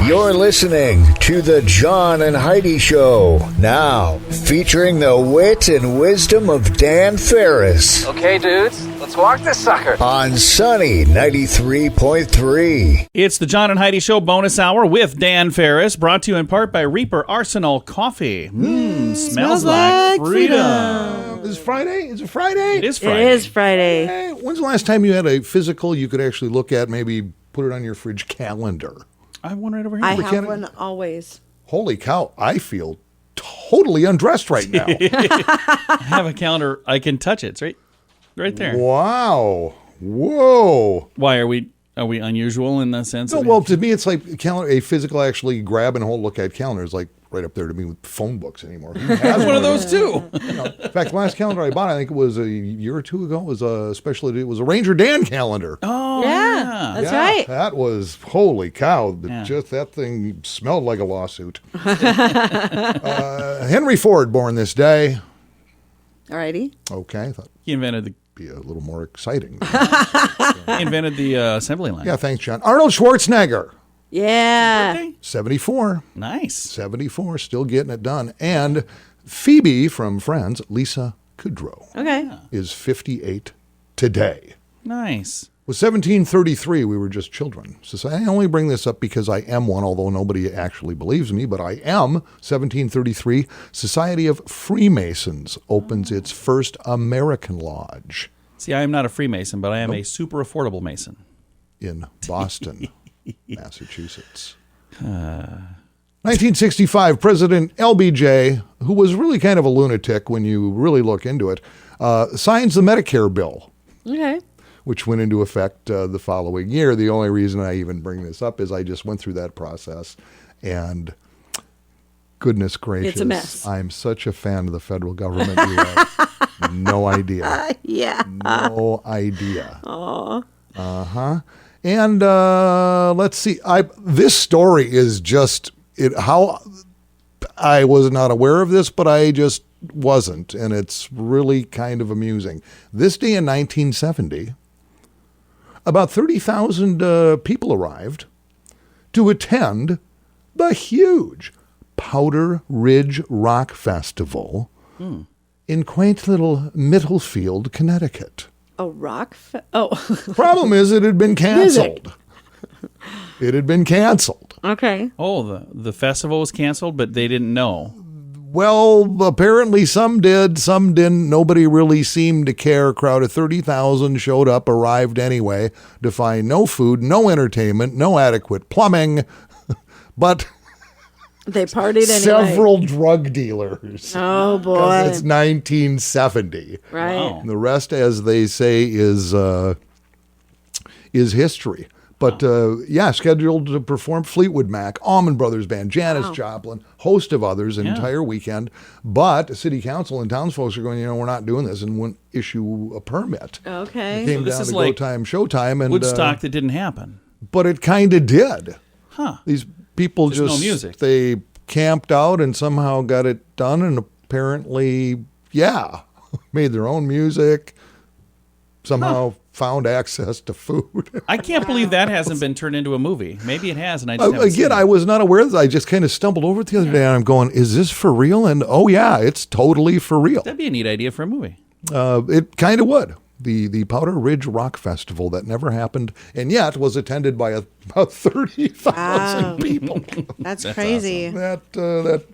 You're listening to the John and Heidi Show, now featuring the wit and wisdom of Dan Farris. Okay, dudes, let's walk this sucker. On Sunny 93.3. It's the John and Heidi Show bonus hour with Dan Farris, brought to you in part by Reaper Arsenal Coffee. Smells like freedom. Is it Friday? Is it Friday? It is Friday. It is Friday. Hey, when's the last time you had a physical you could actually look at, maybe put it on your fridge calendar? I have one right over here. I have one always. Holy cow, I feel totally undressed right now. I have a calendar. I can touch it. It's right there. Wow. Whoa. Why are we unusual in the sense? No, that well, to me, it's like a physical actually grab and hold look at calendar is like right up there to me with phone books anymore. Who has one of those too? In fact, the last calendar I bought, I think it was a year or two ago, was a Ranger Dan calendar. Oh, Yeah, that's right. That was, holy cow. Yeah. Just that thing smelled like a lawsuit. Henry Ford born this day. Alrighty. Okay, I thought He invented it'd be a little more exciting. the assembly line. Yeah, thanks, John. Arnold Schwarzenegger, Yeah. Okay. 74. Nice. 74, still getting it done. And Phoebe from Friends, Lisa Kudrow, Okay. is 58 today. Nice. With 1733, we were just children. So I only bring this up because I am one, although nobody actually believes me, but I am. 1733, Society of Freemasons opens its first American lodge See, I am not a Freemason, but I am a super affordable Mason. in Boston, Massachusetts. 1965, President LBJ, who was really kind of a lunatic when you really look into it, signs the Medicare bill, Okay. which went into effect the following year. The only reason I even bring this up is I just went through that process, and goodness gracious, It's a mess. I'm such a fan of the federal government. You have no idea. Yeah. No idea. Aw. Uh-huh. And let's see. This story is just how I was not aware of this, but I just wasn't, and it's really kind of amusing. This day in 1970, about 30,000 people arrived to attend the huge Powder Ridge Rock Festival in quaint little Middlefield, Connecticut. A rock? Problem is, it had been canceled. It had been canceled. Okay. Oh, the festival was canceled, but they didn't know. Well, apparently some did, some didn't. Nobody really seemed to care. A crowd of 30,000 showed up, arrived anyway, to find no food, no entertainment, no adequate plumbing, but They partied anyway. several drug dealers. Oh, 'Cause boy. it's 1970. Right. Wow. The rest, as they say, is history. But scheduled to perform Fleetwood Mac, Allman Brothers Band, Janis Joplin, host of others, an entire weekend. But city council and townsfolk are going, we're not doing this, and wouldn't issue a permit. Okay. It came this down is to like Go Time, Showtime, and Woodstock that didn't happen. but it kind of did. Huh. These people Just no just music. they camped out and somehow got it done, and apparently, made their own music. Somehow found access to food. I can't believe that hasn't been turned into a movie. Maybe it has, and I just haven't seen Again, it. I was not aware of this. I just kind of stumbled over it the other day, and I'm going, is this for real? And oh yeah, it's totally for real. That'd be a neat idea for a movie. It kind of would. The Powder Ridge Rock Festival that never happened, and yet was attended by about 30,000 Wow. people. That's crazy. That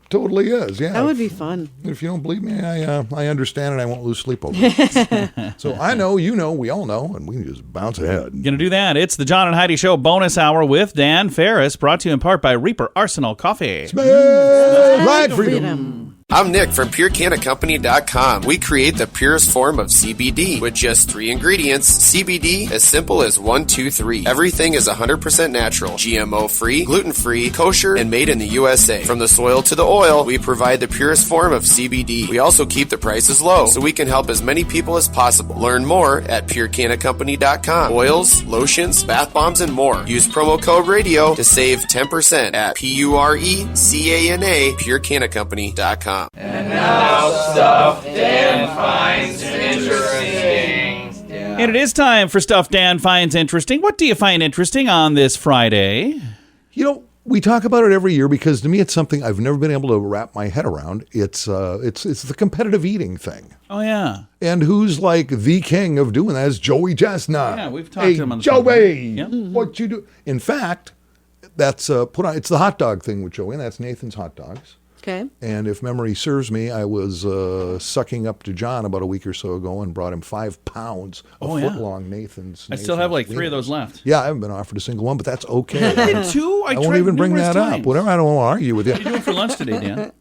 totally is. Yeah. That would be fun. If you don't believe me, I understand, and I won't lose sleep over it. So I know, you know, we all know, and we can just bounce ahead. Gonna do that. It's the John and Heidi Show bonus hour with Dan Farris, brought to you in part by Reaper Arsenal Coffee. Right, freedom. I'm Nick from PureCannaCompany.com. We create the purest form of CBD with just 3 ingredients. CBD, as simple as 1, 2, 3. Everything is 100% natural, GMO-free, gluten-free, kosher, and made in the USA. From the soil to the oil, we provide the purest form of CBD. We also keep the prices low, so we can help as many people as possible. Learn more at PureCannaCompany.com. Oils, lotions, bath bombs, and more. Use promo code RADIO to save 10% at PureCanna, PureCannaCompany.com. And now stuff Dan finds interesting. And it is time for Stuff Dan Finds Interesting. What do you find interesting on this Friday? You know, we talk about it every year because to me it's something I've never been able to wrap my head around. It's the competitive eating thing. Oh, yeah. And who's like the king of doing that is Joey Chestnut. Yeah, we've talked to him on the Joey, program. Yep. what you do? In fact, that's put on. It's the hot dog thing with Joey, and that's Nathan's Hot Dogs. Okay. And if memory serves me, I was sucking up to John about a week or so ago and brought him 5 pounds of foot-long Nathan's. I still have like 3 of those left. Yeah, I haven't been offered a single one, but that's okay. I did too. I won't even bring that up. Whatever, I don't want to argue with you. What are you doing for lunch today, Dan?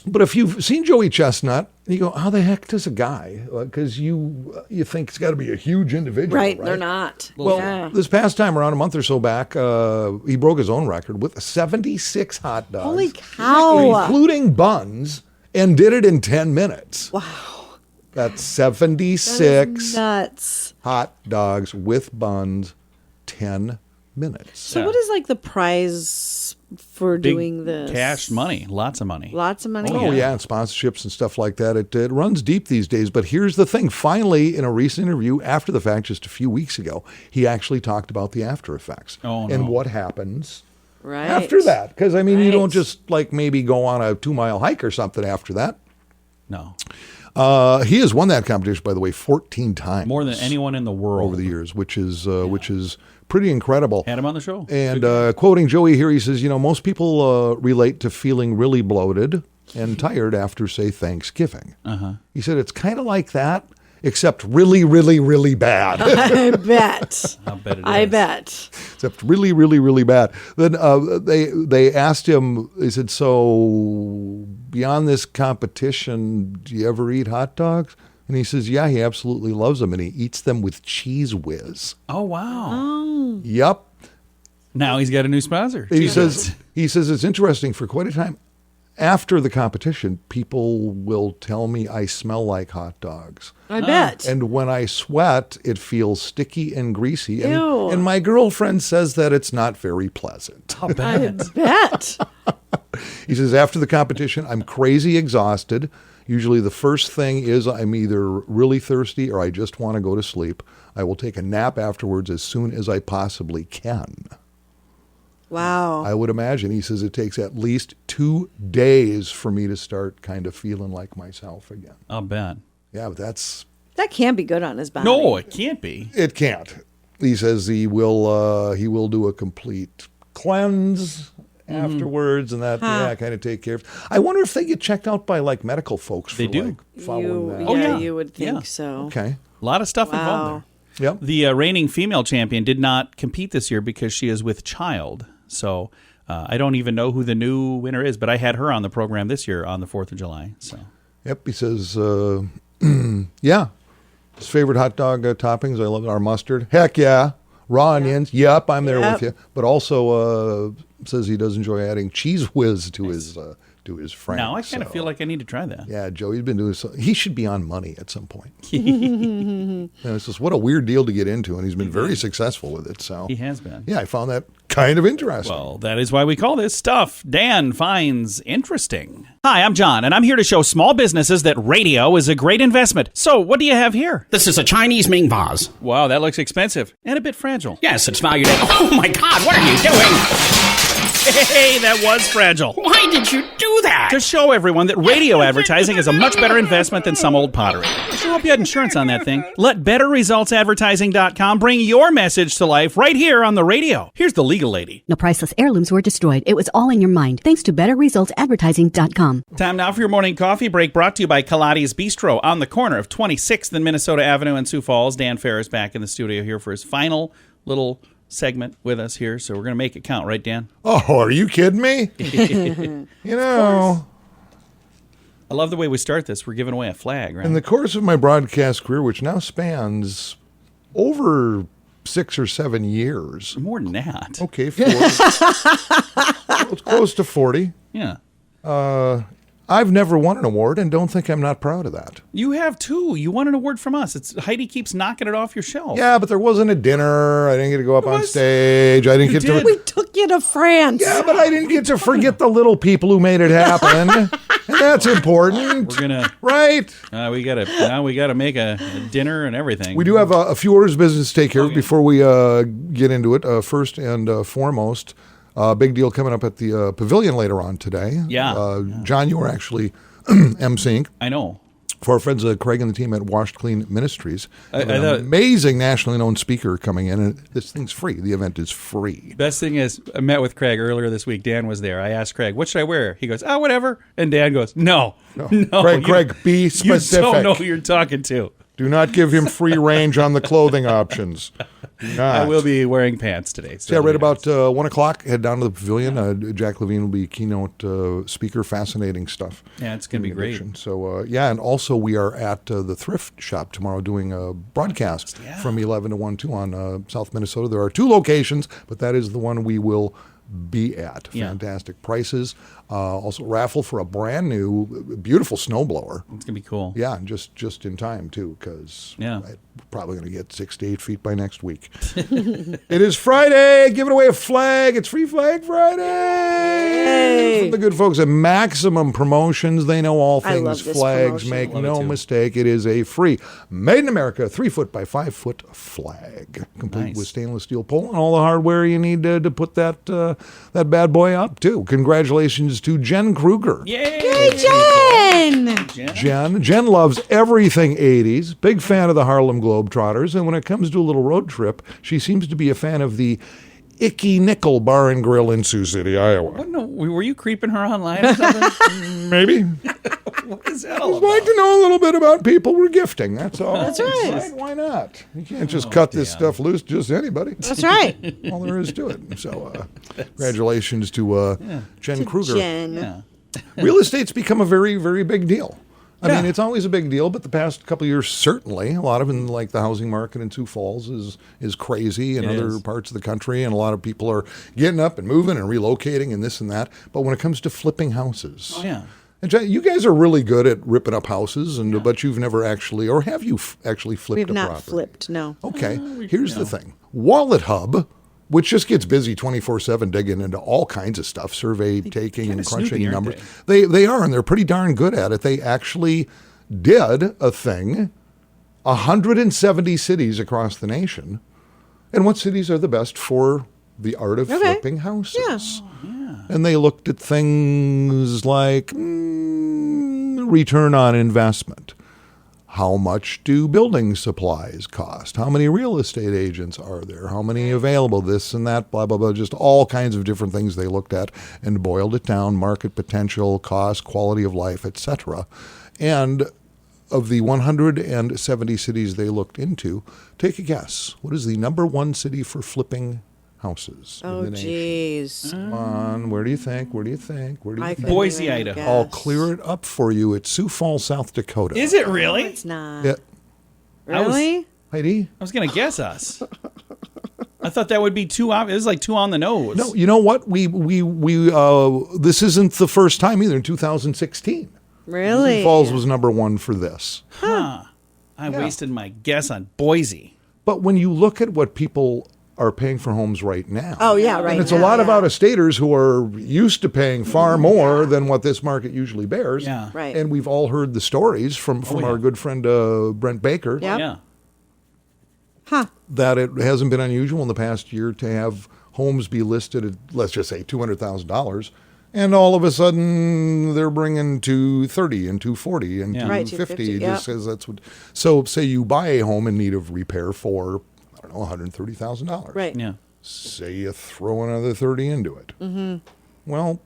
But if you've seen Joey Chestnut, you go, how the heck does a guy? Because you think it's got to be a huge individual, right? They're not. Well, this past time around, a month or so back, he broke his own record with 76 hot dogs. Holy cow. Including buns, and did it in 10 minutes. Wow. That's 76 That is nuts. hot dogs with buns, 10 minutes. So what is like the prize for Big doing this? Cash money. Lots of money. Lots of money? Oh, yeah, and sponsorships and stuff like that. It runs deep these days. But here's the thing. Finally, in a recent interview after the fact, just a few weeks ago, he actually talked about the after effects and what happens after that. Because, I mean, you don't just like maybe go on a 2-mile hike or something after that. No. He has won that competition, by the way, 14 times. More than anyone in the world. Over the years, which is pretty incredible. Had him on the show. And quoting Joey here, he says, most people relate to feeling really bloated and tired after, say, Thanksgiving. He said, it's kind of like that, except really, really, really bad. I bet. I bet it is. I bet. Except really, really, really bad. Then they asked him, they said, so beyond this competition, do you ever eat hot dogs? And he says, yeah, he absolutely loves them, and he eats them with Cheese Whiz. Oh, wow. Yep. Now he's got a new sponsor. He says it's interesting. For quite a time after the competition, people will tell me I smell like hot dogs. I bet. And when I sweat, it feels sticky and greasy. Ew. And my girlfriend says that it's not very pleasant. I bet. I bet. He says, after the competition, I'm crazy exhausted. Usually the first thing is I'm either really thirsty or I just want to go to sleep. I will take a nap afterwards as soon as I possibly can. Wow. I would imagine, he says, it takes at least 2 days for me to start kind of feeling like myself again. I'll bet. Yeah, but that can't be good on his body. No, it can't be. it can't. He says he will do a complete cleanse afterwards, and that kind of take care of. I wonder if they get checked out by like medical folks. They for, do. like, following that. Oh, yeah. You would think Yeah. so. Okay. A lot of stuff involved there. Yep. The reigning female champion did not compete this year because she is with child. So I don't even know who the new winner is, but I had her on the program this year on the 4th of July. So. Yep. He says, yeah, his favorite hot dog toppings. I love our mustard. Heck yeah. Raw onions. Yep, I'm there with you. But also says he does enjoy adding Cheese Whiz to his friends. Now I kind of feel like I need to try that. Yeah, Joey's been doing so. He should be on money at some point. And it's just what a weird deal to get into, and he's been very successful with it. So He has been. yeah, I found that kind of interesting. Well, that is why we call this stuff Dan finds interesting. Hi, I'm John, and I'm here to show small businesses that radio is a great investment. So, what do you have here? This is a Chinese Ming vase. Wow, that looks expensive and a bit fragile. Yes, it's valued at... Oh my God, what are you doing? Hey, that was fragile. Why did you do that? To show everyone that radio advertising is a much better investment than some old pottery. I sure hope you had insurance on that thing. Let BetterResultsAdvertising.com bring your message to life right here on the radio. Here's the legal lady. No priceless heirlooms were destroyed. It was all in your mind. Thanks to BetterResultsAdvertising.com. Time now for your morning coffee break, brought to you by Kaladi's Bistro on the corner of 26th and Minnesota Avenue in Sioux Falls. Dan Farris back in the studio here for his final little segment with us here, so we're going to make it count, right, Dan? Oh, are you kidding me? You know, I love the way we start this. We're giving away a flag, right? in the course of my broadcast career, which now spans over 6 or 7 years. More than that. Okay, 40. It's close to 40. Yeah. I've never won an award and don't think I'm not proud of that. You have too. You won an award from us. It's Heidi keeps knocking it off your shelf. Yeah, but there wasn't a dinner. I didn't get to go up on stage. I didn't get to. We took you to France. Yeah, but I didn't get to forget the little people who made it happen, and that's important. We're gonna right. We gotta make a dinner and everything. We do have a few orders of business to take care of before we get into it. First and foremost, Big deal coming up at the pavilion later on today. Yeah. John, you were actually emceeing. I know. For our friends Craig and the team at Washed Clean Ministries. I An thought- amazing nationally known speaker coming in, and this thing's free. The event is free. Best thing is, I met with Craig earlier this week. Dan was there. I asked Craig, what should I wear? He goes, whatever. And Dan goes, no. Craig, be specific. You don't know who you're talking to. Do not give him free range on the clothing options. Do not. I will be wearing pants today. So yeah, right about 1 o'clock, head down to the pavilion. Jack Levine will be keynote speaker. Fascinating stuff. Yeah, it's going to be great. So, and also we are at the thrift shop tomorrow doing a broadcast from 11 to 1, too, on South Minnesota. There are 2 locations, but that is the one we will be at. Fantastic prices. Also raffle for a brand new, beautiful snowblower. It's going to be cool. Yeah, and just in time, too, because I'm probably going to get 6 to 8 feet by next week. It is Friday. Giving away a flag. It's Free Flag Friday. Yay. From the good folks at Maximum Promotions. They know all I love things this flags. promotion. Make Love it no too. mistake. It is a free, made in America, 3-foot by 5-foot flag. Complete Nice. with stainless steel pole and all the hardware you need to put that bad boy up, too. Congratulations to Jen Kruger. Yay! Jen! Jen loves everything 80s, big fan of the Harlem Globetrotters, and when it comes to a little road trip, she seems to be a fan of the Icky Nickel Bar and Grill in Sioux City, Iowa. What, no, were you creeping her online or something? Maybe. What is that all I'd like about? to know a little bit about people we're gifting, that's all. That's right. Why not? You can't just cut this stuff loose to just anybody. That's right. All there is to it. So congratulations to Jen Kruger. Jen. Yeah. Real estate's become a very, very big deal. I mean, it's always a big deal, but the past couple of years, certainly, a lot of it, like the housing market in Sioux Falls is crazy, and It other is. parts of the country, and a lot of people are getting up and moving and relocating and this and that. But when it comes to flipping houses, and Jen, you guys are really good at ripping up houses, and but you've never actually, or have you actually flipped We've a not property? flipped, no. Okay, here's the thing. Wallet Hub, which just gets busy 24/7 digging into all kinds of stuff, survey taking kinda and crunching snoopy, aren't numbers. They are, and they're pretty darn good at it. They actually did a thing, 170 cities across the nation. And what cities are the best for the art of flipping houses? And they looked at things like return on investment. How much do building supplies cost? How many real estate agents are there? How many available? This and that, blah, blah, blah. Just all kinds of different things they looked at and boiled it down, market potential, cost, quality of life, etc. And of the 170 cities they looked into, take a guess. What is the number 1 city for flipping houses in Oh, the nation? jeez. Come on, where do you think? Where do you think? Where do you I think? couldn't Boise, even Idaho. guess. I'll clear it up for you. It's Sioux Falls, South Dakota. Is it really? It's not. Yeah. Really? Heidi? I was going to guess us. I thought that would be too obvious. It was like too on the nose. No, you know what? We this isn't the first time either. In 2016, Really? Sioux Falls was number 1 for this. I wasted my guess on Boise. But when you look at what people are paying for homes right now, Oh, yeah, right and it's now, a lot of yeah. out-of-staters who are used to paying far more than what this market usually bears. Yeah. Right. And we've all heard the stories from our good friend Brent Baker. Yep. Yeah. Huh. That it hasn't been unusual in the past year to have homes be listed at, let's just say, $200,000, and all of a sudden they're bringing $230,000 and $240,000 and Yeah. Right, $250,000. $250,000, Just says that's what. So say you buy a home in need of repair for, I don't know, $130,000. Right. Yeah. Say you throw another 30 into it. Mm-hmm. Well,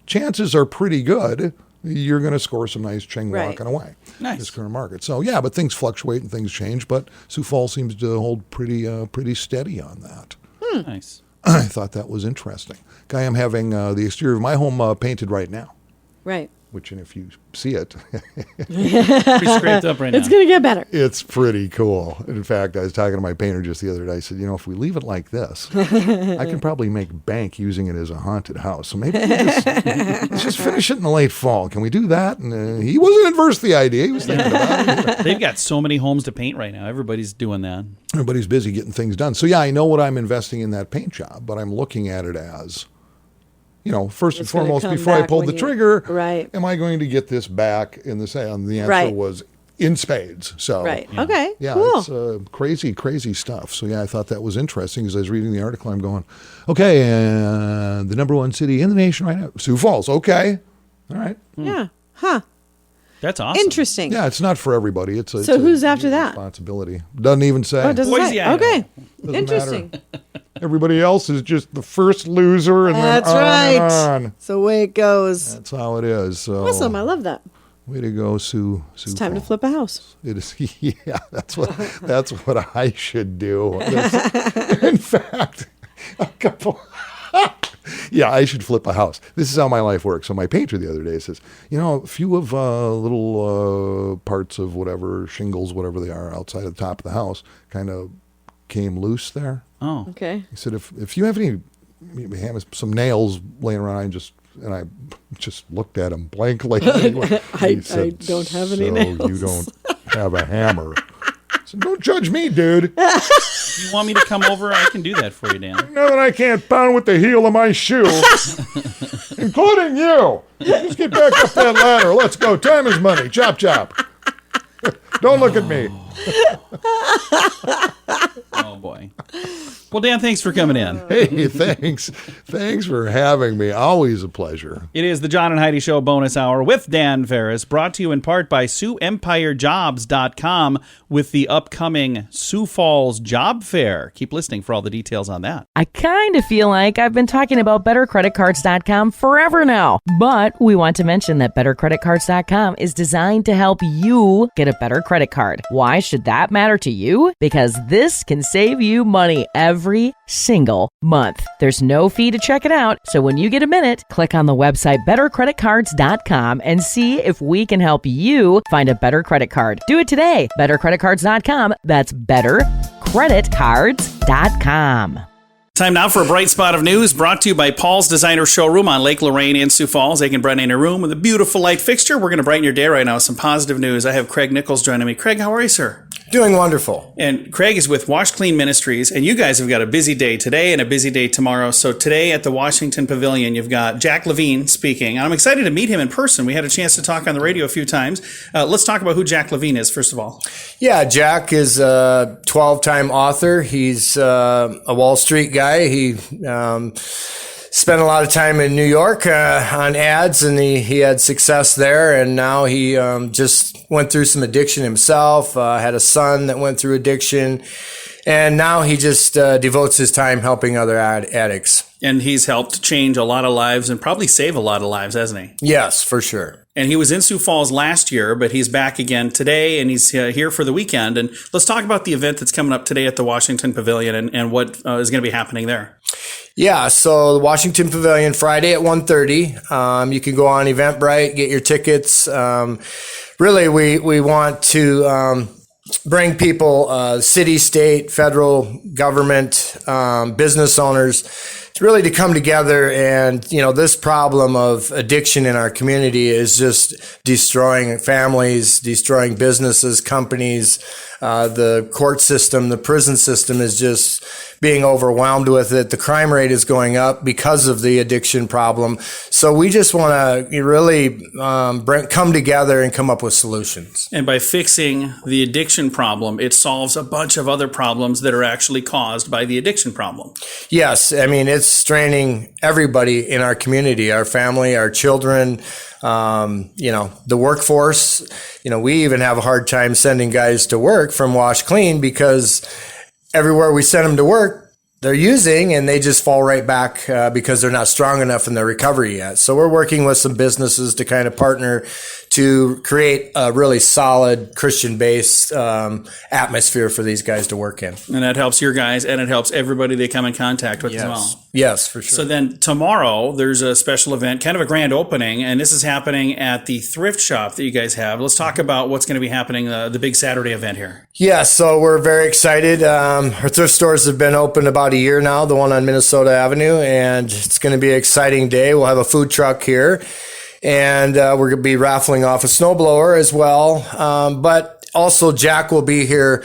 chances are pretty good you're going to score some nice ching Right. walking away. Nice. This current market. So yeah, but things fluctuate and things change. But Sioux Falls seems to hold pretty steady on that. Nice. I thought that was interesting. Guy, I'm having the exterior of my home painted right now. Right. Which, and if you see it, Pretty scraped up right now. It's going to get better. it's pretty cool. In fact, I was talking to my painter just the other day. I said, if we leave it like this, I can probably make bank using it as a haunted house. So maybe let's just finish it in the late fall. Can we do that? And he wasn't adverse to the idea. He was thinking about it. They've got so many homes to paint right now. Everybody's doing that. Everybody's busy getting things done. So yeah, I know what I'm investing in that paint job, but I'm looking at it as, first and It's gonna foremost, come before I back pull when the you- trigger, Right. am I going to get this back in the sale? And the answer Right. was in spades. So Right. Okay. yeah, Cool. it's crazy, crazy stuff. So yeah, I thought that was interesting. As I was reading the article, I'm going, okay, the number one city in the nation right now, Sioux Falls. Okay, all right. Yeah. Huh. That's awesome. Interesting. Yeah, it's not for everybody. It's So who's after that? Responsibility. Doesn't even say. Oh, it doesn't Boise, say. Idaho. Okay. Doesn't Interesting. matter. Everybody else is just the first loser, and That's then on right. and on. It's the way it goes. That's how it is. So Awesome. I love that. way to go, Sioux. It's time to flip a house. It is. Yeah, that's what I should do. In fact, a couple. Yeah, I should flip a house. This is how my life works. So my painter the other day says, a few of little parts of whatever, shingles, whatever they are, outside of the top of the house kind of came loose there. Oh. Okay. He said, if you have some nails laying around, I just looked at him blankly. I don't have any nails. So you don't have a hammer. I said, don't judge me, dude. You want me to come over? I can do that for you, Dan. Now that I can't pound with the heel of my shoe, including you. Just get back up that ladder. Let's go. Time is money. Chop, chop. Don't look at me. Oh, boy. Well, Dan, thanks for coming in. Hey, thanks. Thanks for having me. Always a pleasure. It is the John and Heidi Show bonus hour with Dan Farris, brought to you in part by SiouxEmpireJobs.com with the upcoming Sioux Falls Job Fair. Keep listening for all the details on that. I kind of feel like I've been talking about BetterCreditCards.com forever now, but we want to mention that BetterCreditCards.com is designed to help you get a better credit card. Why should that matter to you? Because this can save you money every single month. There's no fee to check it out, so when you get a minute, click on the website BetterCreditCards.com and see if we can help you find a better credit card. Do it today. BetterCreditCards.com. That's BetterCreditCards.com. Time now for a bright spot of news brought to you by Paul's Designer Showroom on Lake Lorraine in Sioux Falls. They can brighten your room with a beautiful light fixture. We're going to brighten your day right now with some positive news. I have Craig Nichols joining me. Craig, how are you, sir? Doing wonderful. And Craig is with Wash Clean Ministries, and you guys have got a busy day today and a busy day tomorrow. So today at the Washington Pavilion, you've got Jack Levine speaking. And I'm excited to meet him in person. We had a chance to talk on the radio a few times. Let's talk about who Jack Levine is, first of all. Yeah, Jack is a 12-time author. He's a Wall Street guy. He spent a lot of time in New York on ads, and he had success there. And now he just went through some addiction himself, had a son that went through addiction. And now he just devotes his time helping other addicts. And he's helped change a lot of lives and probably save a lot of lives, hasn't he? Yes, for sure. And he was in Sioux Falls last year, but he's back again today, and he's here for the weekend. And let's talk about the event that's coming up today at the Washington Pavilion and what is going to be happening there. Yeah, so the Washington Pavilion, Friday at 1:30. You can go on Eventbrite, get your tickets. Really, we want to bring people, city, state, federal government, business owners, really to come together. And, this problem of addiction in our community is just destroying families, destroying businesses, companies. The court system, the prison system is just being overwhelmed with it. The crime rate is going up because of the addiction problem. So we just want to really come together and come up with solutions. And by fixing the addiction problem, it solves a bunch of other problems that are actually caused by the addiction problem. Yes. I mean, it's straining everybody in our community, our family, our children, the workforce. We even have a hard time sending guys to work from Wash Clean because everywhere we send them to work, they're using and they just fall right back because they're not strong enough in their recovery yet. So we're working with some businesses to kind of partner to create a really solid Christian-based atmosphere for these guys to work in. And that helps your guys, and it helps everybody they come in contact with as well. Yes, for sure. So then tomorrow, there's a special event, kind of a grand opening, and this is happening at the thrift shop that you guys have. Let's talk about what's going to be happening, the big Saturday event here. Yeah, so we're very excited. Our thrift stores have been open about a year now, the one on Minnesota Avenue, and it's going to be an exciting day. We'll have a food truck here. And we're going to be raffling off a snowblower as well. But also Jack will be here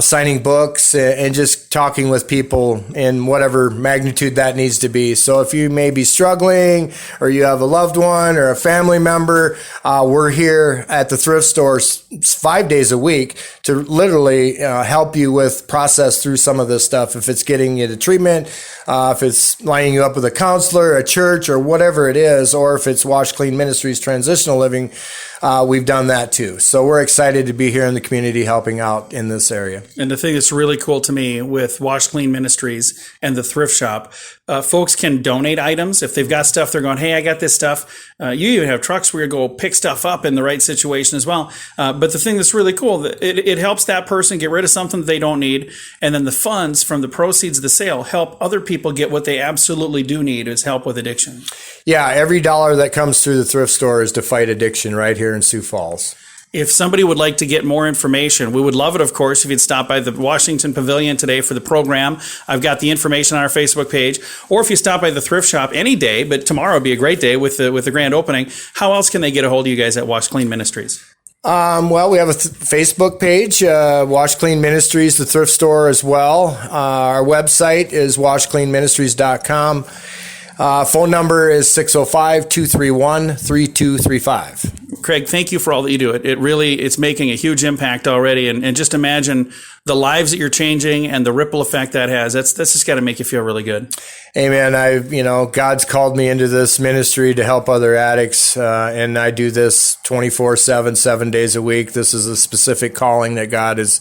signing books, and just talking with people in whatever magnitude that needs to be. So if you may be struggling, or you have a loved one or a family member, we're here at the thrift store 5 days a week to literally help you with process through some of this stuff. If it's getting you to treatment, if it's lining you up with a counselor, a church, or whatever it is, or if it's Wash Clean Ministries Transitional Living, we've done that too. So we're excited to be here in the community helping out in this area. And the thing that's really cool to me with Wash Clean Ministries and the thrift shop, folks can donate items. If they've got stuff, they're going, hey, I got this stuff. You even have trucks where you go pick stuff up in the right situation as well. But the thing that's really cool, it helps that person get rid of something that they don't need. And then the funds from the proceeds of the sale help other people get what they absolutely do need, is help with addiction. Yeah, every dollar that comes through the thrift store is to fight addiction right here in Sioux Falls. If somebody would like to get more information, we would love it, of course, if you'd stop by the Washington Pavilion today for the program. I've got the information on our Facebook page. Or if you stop by the thrift shop any day, but tomorrow would be a great day with the grand opening, how else can they get a hold of you guys at Wash Clean Ministries? Well, we have a Facebook page, Wash Clean Ministries, the thrift store as well. Our website is washcleanministries.com. Phone number is 605-231-3235. Craig, thank you for all that you do. It's making a huge impact already. And just imagine the lives that you're changing and the ripple effect that has. That's just got to make you feel really good. Amen. God's called me into this ministry to help other addicts. And I do this 24/7, 7 days a week. This is a specific calling that God has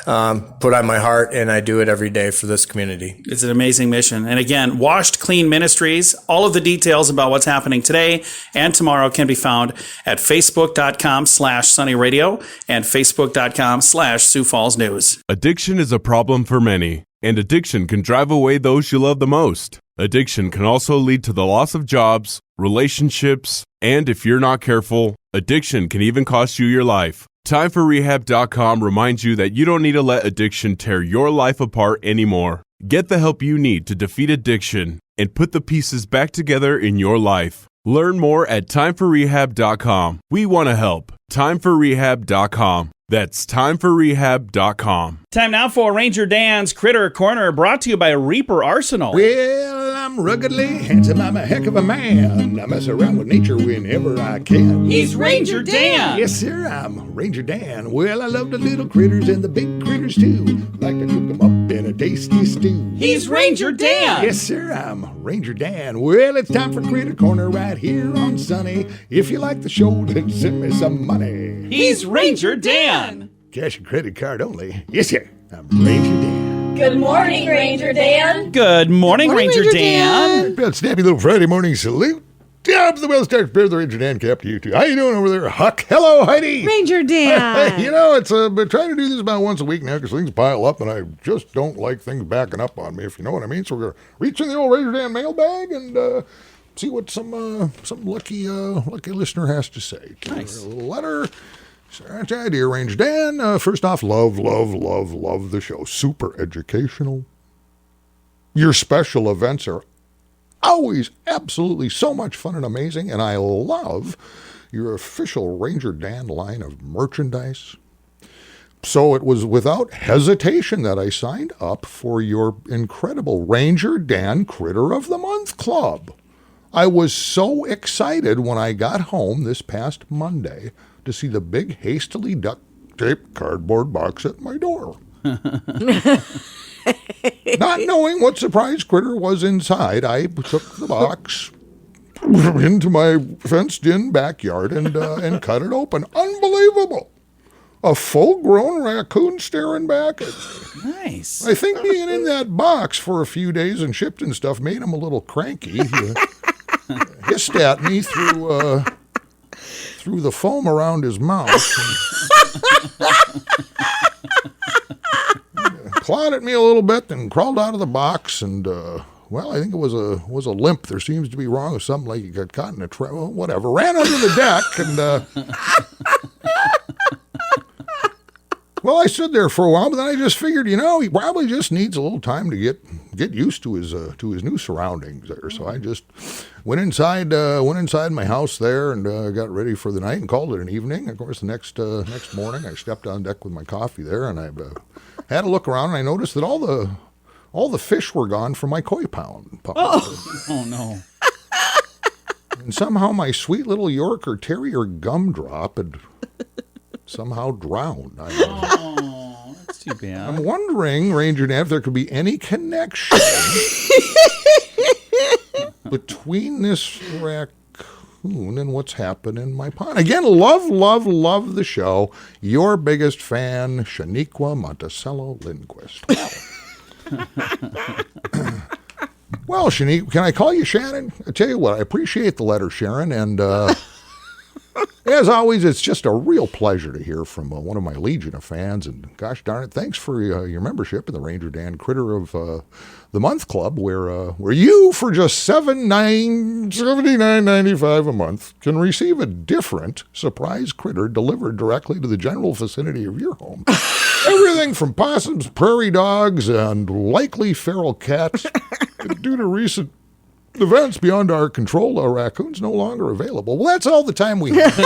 put on my heart, and I do it every day for this community. It's an amazing mission. And again, Washed Clean Ministries, all of the details about what's happening today and tomorrow can be found at facebook.com/sunnyradio and facebook.com/Sioux Falls News. Addiction is a problem for many, and addiction can drive away those you love the most. Addiction can also lead to the loss of jobs, relationships, and if you're not careful, addiction can even cost you your life. TimeForRehab.com reminds you that you don't need to let addiction tear your life apart anymore. Get the help you need to defeat addiction and put the pieces back together in your life. Learn more at TimeForRehab.com. We want to help. TimeForRehab.com. That's TimeForRehab.com. Time now for Ranger Dan's Critter Corner, brought to you by Reaper Arsenal. Well, I'm ruggedly handsome. I'm a heck of a man. I mess around with nature whenever I can. He's Ranger Dan. Yes, sir, I'm Ranger Dan. Well, I love the little critters and the big critters too. Like to cook them up in a tasty stew. He's Ranger Dan. Yes, sir, I'm Ranger Dan. Well, it's time for Critter Corner right here on Sunny. If you like the show, then send me some money. He's Ranger Dan. Cash and credit card only. Yes, sir, I'm Ranger Dan. Good morning, Ranger Dan. Good morning, Ranger Dan. That snappy little Friday morning salute. Up the well-started spirit of the Ranger Dan cap to you too. How you doing over there, Huck? Hello, Heidi. Ranger Dan. It's been trying to do this about once a week now because things pile up and I just don't like things backing up on me, if you know what I mean. So we're going to reach in the old Ranger Dan mailbag and see what some lucky listener has to say. Nice. A little letter. Sorry, dear Ranger Dan. First off, love the show. Super educational. Your special events are always absolutely so much fun and amazing, and I love your official Ranger Dan line of merchandise. So it was without hesitation that I signed up for your incredible Ranger Dan Critter of the Month Club. I was so excited when I got home this past Monday to see the big hastily duct-taped cardboard box at my door. Not knowing what surprise critter was inside, I took the box into my fenced-in backyard and cut it open. Unbelievable! A full-grown raccoon staring back at me. Nice. I think being in that box for a few days and shipped and stuff made him a little cranky. He hissed at me through the foam around his mouth. Clawed at me a little bit and crawled out of the box and I think it was a limp. There seems to be wrong with something, like he got caught in a trap. Well, whatever. Ran under the deck and I stood there for a while, but then I just figured, he probably just needs a little time to get get used to his new surroundings there. So I just went inside my house there and got ready for the night and called it an evening. Of course, the next morning I stepped on deck with my coffee there, and I had a look around, and I noticed that all the fish were gone from my koi pond. Oh no. And somehow my sweet little Yorker Terrier Gumdrop had somehow drowned. Oh, that's too bad. I'm wondering, Ranger Dan, if there could be any connection between this raccoon and what's happened in my pond. Again, love the show. Your biggest fan, Shaniqua Monticello Lindquist. Well, Shaniqua, can I call you Shannon? I tell you what, I appreciate the letter, Sharon, and as always, it's just a real pleasure to hear from one of my legion of fans. And gosh darn it, thanks for your membership in the Ranger Dan Critter of the Month Club, where you, for just $79.95 a month, can receive a different surprise critter delivered directly to the general vicinity of your home. Everything from possums, prairie dogs, and likely feral cats. Due to recent events beyond our control, our raccoons no longer available. Well, that's all the time we have.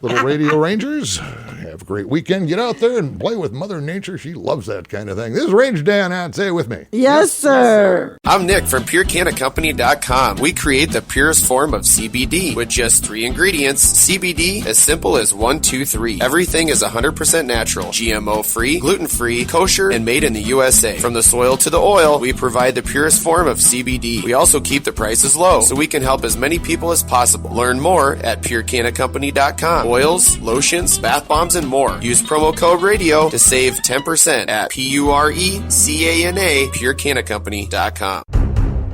Little Radio Rangers, have a great weekend. Get out there and play with Mother Nature. She loves that kind of thing. This is Ranger Dan, and say it with me. Yes, sir. I'm Nick from PureCannaCompany.com. We create the purest form of CBD with just 3 ingredients. CBD, as simple as 1, 2, 3. Everything is 100% natural, GMO-free, gluten-free, kosher, and made in the USA. From the soil to the oil, we provide the purest form of CBD. We also keep the prices low, so we can help as many people as possible. Learn more at PureCannaCompany.com. Oils, lotions, bath bombs, and more. Use promo code RADIO to save 10% at PureCanna, PureCannaCompany.com.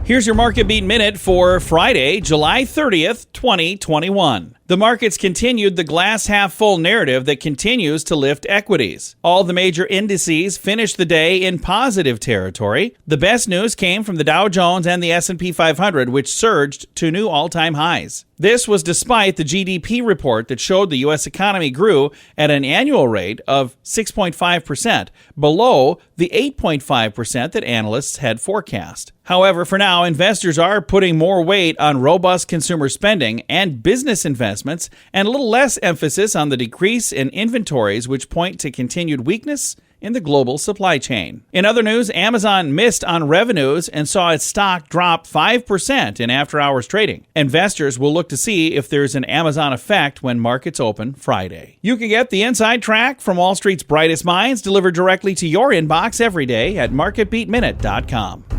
Here's your Market Beat Minute for Friday, July 30th, 2021. The markets continued the glass half full narrative that continues to lift equities. All the major indices finished the day in positive territory. The best news came from the Dow Jones and the S&P 500, which surged to new all-time highs. This was despite the GDP report that showed the U.S. economy grew at an annual rate of 6.5%, below the 8.5% that analysts had forecast. However, for now, investors are putting more weight on robust consumer spending and business investments, and a little less emphasis on the decrease in inventories, which point to continued weakness in the global supply chain. In other news, Amazon missed on revenues and saw its stock drop 5% in after-hours trading. Investors will look to see if there's an Amazon effect when markets open Friday. You can get the inside track from Wall Street's brightest minds delivered directly to your inbox every day at MarketBeatMinute.com.